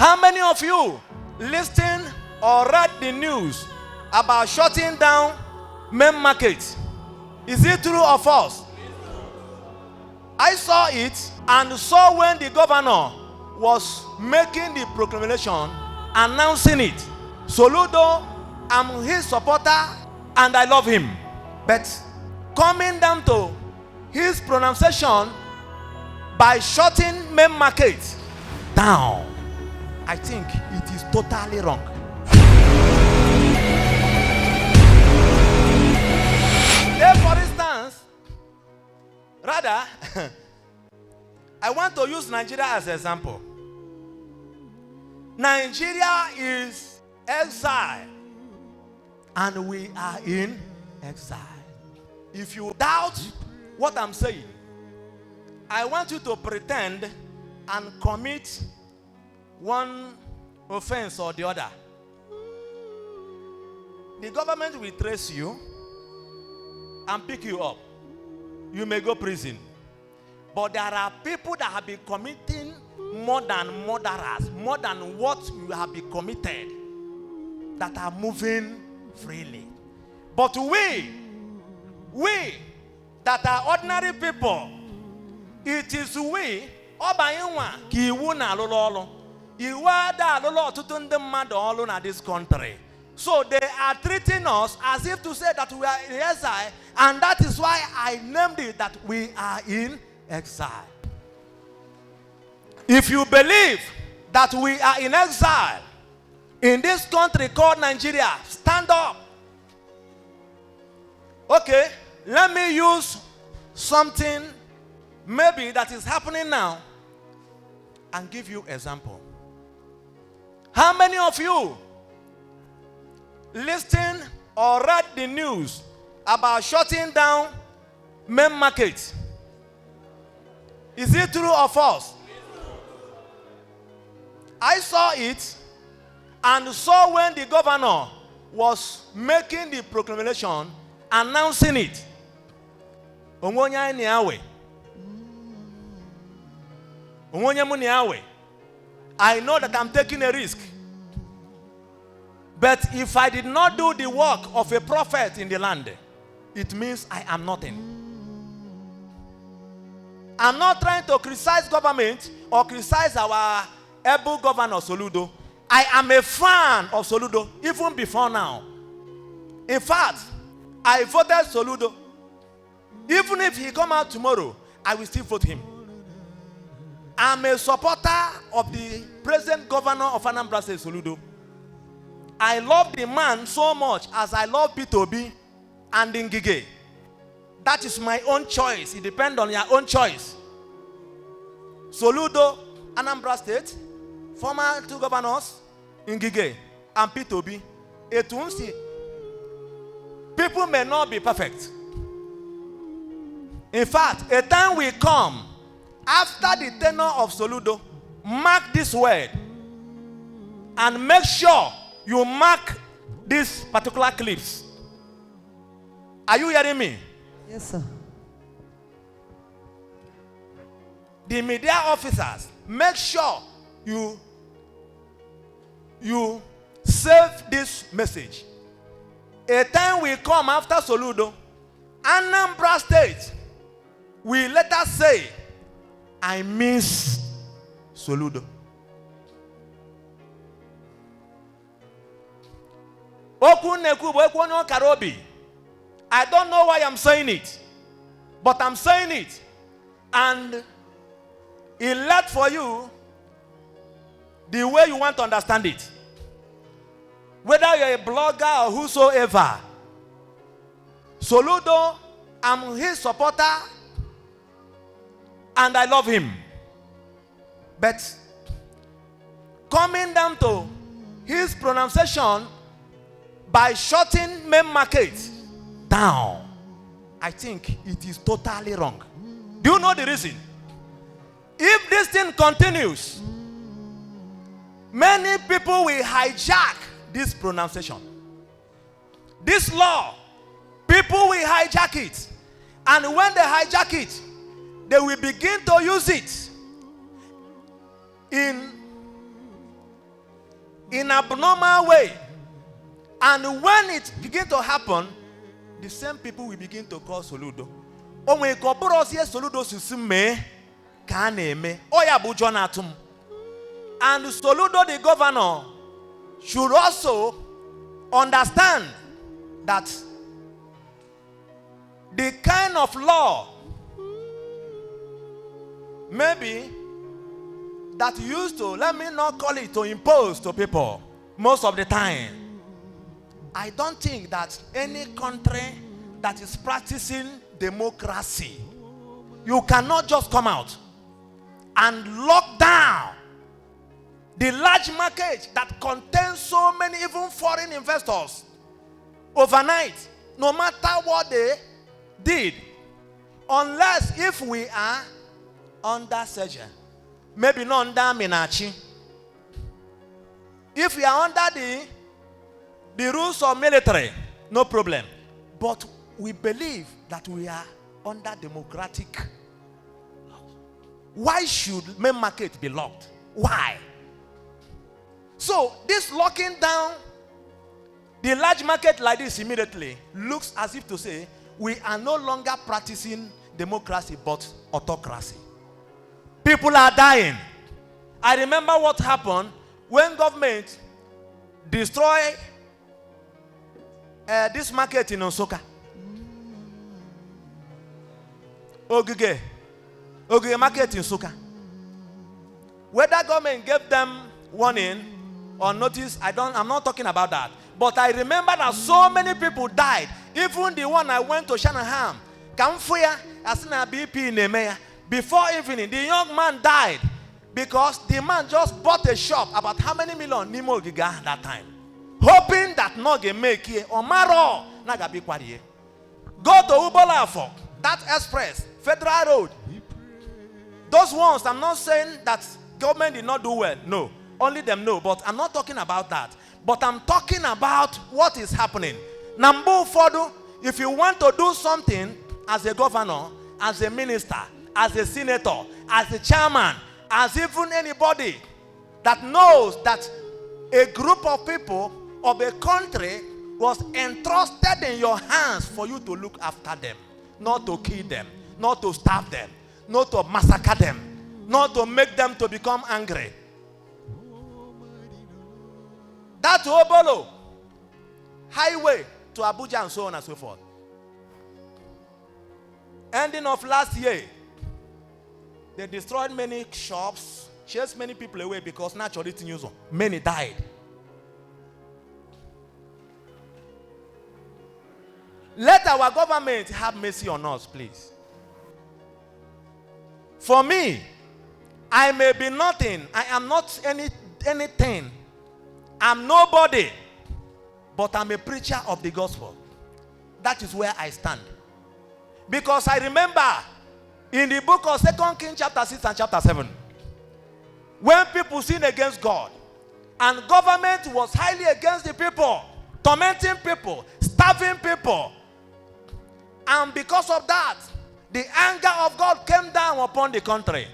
How many of you listened or read the news about shutting down main market? Is it true or false? I saw it and saw when the governor was making the proclamation, announcing it. Soludo, I'm his supporter and I love him. But coming down to his pronunciation by shutting main market down, I think it is totally wrong. Take for instance, rather, I want to use Nigeria as an example. Nigeria is exile, and we are in exile. If you doubt what I'm saying, I want you to pretend and commit one offense or the other. The government will trace you and pick you up. You may go prison. But there are people that have been committing more than murderers, more than what you have been committed, that are moving freely. But we that are ordinary people, it is we, ki iwu na alụlụ ọlụ. Iwu ada alụlụ ọtụtụ ndị mmadụ ọlụ na this country. So they are treating us as if to say that we are in exile, and that is why I named it that we are in exile. If you believe that we are in exile in this country called Nigeria, stand up. Okay, let me use something maybe that is happening now and give you an example. How many of you listened or read the news about shutting down main market? Is it true or false? I saw it and saw when the governor was making the proclamation, announcing it. I know that I'm taking a risk. But if I did not do the work of a prophet in the land, it means I am nothing. I'm not trying to criticize government or criticize our able governor Soludo. I am a fan of Soludo even before now. In fact, I voted Soludo. Even if he come out tomorrow, I will still vote him. I'm a supporter of the present governor of Anambra State, Soludo. I love the man so much as I love P2B and Ngige. That is my own choice. It depends on your own choice. Soludo, Anambra State, former two governors, Ngige and P2B. People may not be perfect. In fact, a time will come after the tenure of Soludo. Mark this word and make sure you mark these particular clips. Are you hearing me? Yes, sir. The media officers, make sure you save this message. A time will come after Soludo, Anambra State will later say, I miss Soludo. I don't know why I'm saying it, but I'm saying it, and it led for you the way you want to understand it. Whether you're a blogger or whosoever, Soludo, I'm his supporter and I love him. But coming down to his pronunciation by shutting main market down, I think it is totally wrong. Do you know the reason? If this thing continues, many people will hijack this pronunciation. This law, people will hijack it. And when they hijack it, they will begin to use it in in abnormal way. And when it begins to happen, the same people will begin to call Soludo. O me koporo sie Soludo susume ka na-eme. Oya bụ Jonatum. And Soludo, the governor, should also understand that the kind of law maybe that used to, let me not call it to impose to people most of the time. I don't think that any country that is practicing democracy, you cannot just come out and lock down the large market that contains so many even foreign investors overnight, no matter what they did, unless if we are under surgeon, maybe not under Minachi. If we are under the rules of military, no problem. But we believe that we are under democratic. Why should main market be locked? Why? So this locking down the large market like this immediately looks as if to say we are no longer practicing democracy but autocracy. People are dying. I remember what happened when government destroyed this market in Osaka. Ogige market in Osaka. Whether government gave them warning or notice, I'm not talking about that. But I remember that so many people died. Even the one I went to Shanahan, Kamfuya, Asina BP Nemeya. Before evening, the young man died because the man just bought a shop about how many million Nimo Giga that time, hoping that Noge make it or Maro Nagabi Kwadiye. Go to Ubolafo, that express, Federal Road. Those ones, I'm not saying that government did not do well. No, only them know. But I'm not talking about that. But I'm talking about what is happening. Nambu Fodu, if you want to do something as a governor, as a minister, as a senator, as a chairman, as even anybody that knows that a group of people of a country was entrusted in your hands for you to look after them, not to kill them, not to starve them, not to massacre them, not to make them to become angry. That Obolo highway to Abuja and so on and so forth. Ending of last year, they destroyed many shops, chased many people away because naturally many died. Let our government have mercy on us, please. For me, I may be nothing. I am not anything. I'm nobody. But I'm a preacher of the gospel. That is where I stand. Because I remember in the book of 2 Kings chapter 6 and chapter 7, when people sinned against God, and government was highly against the people, tormenting people, starving people. And because of that, the anger of God came down upon the country.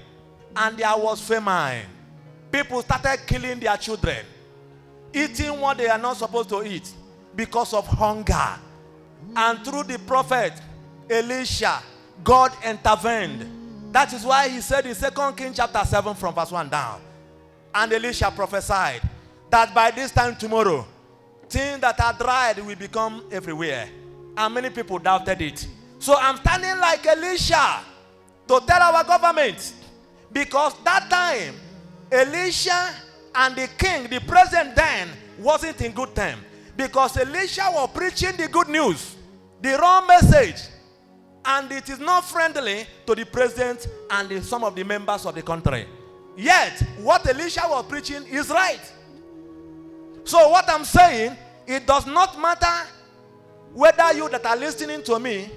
And there was famine. People started killing their children, eating what they are not supposed to eat because of hunger. And through the prophet Elisha, God intervened. That is why he said in 2 Kings chapter 7 from verse 1 down, and Elisha prophesied that by this time tomorrow, things that are dried will become everywhere. And many people doubted it. So I'm standing like Elisha to tell our government, because that time Elisha and the king, the president then, wasn't in good time, because Elisha was preaching the good news, the wrong message, and it is not friendly to the president and some of the members of the country. Yet what Elisha was preaching is right. So what I'm saying, it does not matter whether you that are listening to me,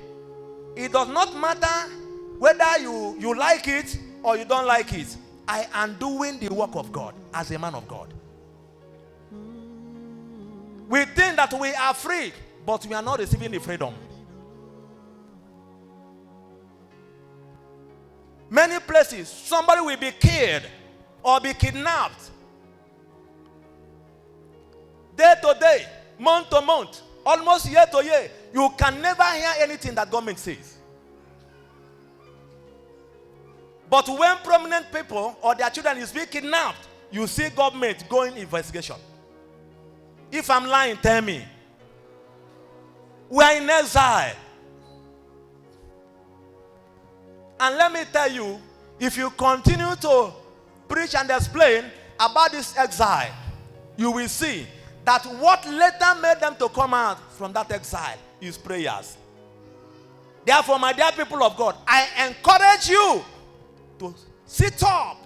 it does not matter whether you like it or you don't like it. I am doing the work of God as a man of God. We think that we are free, but we are not receiving the freedom. Many places, somebody will be killed or be kidnapped. day to day, month to month, almost year to year, you can never hear anything that government says. But when prominent people or their children is being kidnapped, you see government going investigation. If I'm lying, tell me. We are in exile. And let me tell you, if you continue to preach and explain about this exile, you will see that what later made them to come out from that exile is prayers. Therefore, my dear people of God, I encourage you to sit up